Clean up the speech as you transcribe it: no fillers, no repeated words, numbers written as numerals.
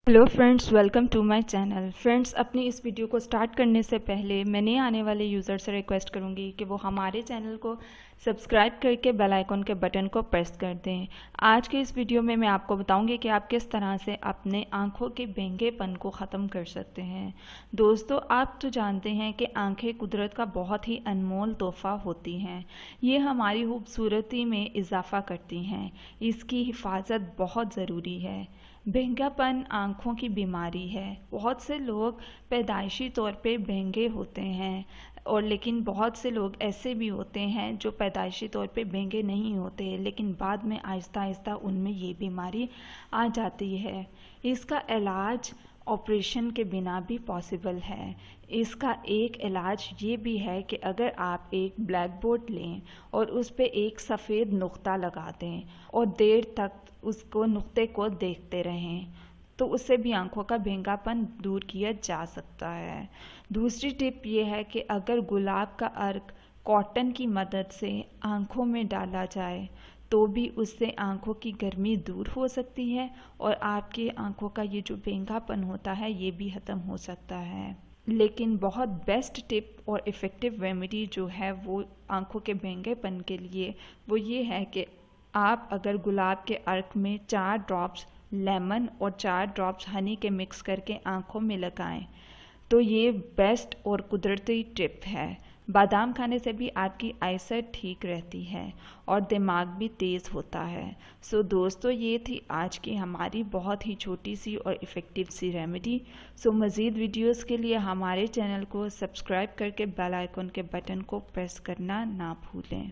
Hello friends, welcome to my channel. Friends, अपनी इस video को स्टार्ट करने से पहले मैं नए आने वाले यूज़र से रिक्वेस्ट करूंगी कि वो हमारे चैनल को सब्सक्राइब करके बेल आइकन के बटन को प्रेस कर दें। आज के इस वीडियो में मैं आपको बताऊंगी कि आप किस तरह से अपने आंखों के बेंगेपन को ख़त्म कर सकते हैं। दोस्तों, आप तो जानते हैं कि आंखें कुदरत का बहुत ही अनमोल तोहफ़ा होती हैं। ये हमारी खूबसूरती में इजाफ़ा करती हैं। इसकी हिफाजत बहुत ज़रूरी है। बेंगापन आँखों की बीमारी है। बहुत से लोग पैदाइशी तौर पे बेंगे होते हैं और लेकिन बहुत से लोग ऐसे भी होते हैं जो पैदाइशी तौर पे बेंगे नहीं होते, लेकिन बाद में आहिस्ता आहिस्ता उनमें ये बीमारी आ जाती है। इसका इलाज ऑपरेशन के बिना भी पॉसिबल है। इसका एक इलाज ये भी है कि अगर आप एक ब्लैक बोर्ड लें और उस पर एक सफ़ेद नुक्ता लगा दें और देर तक उसको नुक्ते को देखते रहें, तो उससे भी आंखों का बेंगापन दूर किया जा सकता है। दूसरी टिप ये है कि अगर गुलाब का अर्क कॉटन की मदद से आंखों में डाला जाए तो भी उससे आंखों की गर्मी दूर हो सकती है और आपके आंखों का ये जो बेंगापन होता है ये भी ख़त्म हो सकता है। लेकिन बहुत बेस्ट टिप और इफ़ेक्टिव रेमेडी जो है वो आंखों के बेंगेपन के लिए वो ये है कि आप अगर गुलाब के अर्क में 4 ड्रॉप्स लेमन और 4 ड्रॉप्स हनी के मिक्स करके आंखों में लगाएं तो ये बेस्ट और कुदरती टिप है। बादाम खाने से भी आपकी आईसाइट ठीक रहती है और दिमाग भी तेज़ होता है। सो दोस्तों, ये थी आज की हमारी बहुत ही छोटी सी और इफ़ेक्टिव सी रेमेडी। सो मज़ीद वीडियोस के लिए हमारे चैनल को सब्सक्राइब करके बेल आइकन के बटन को प्रेस करना ना भूलें।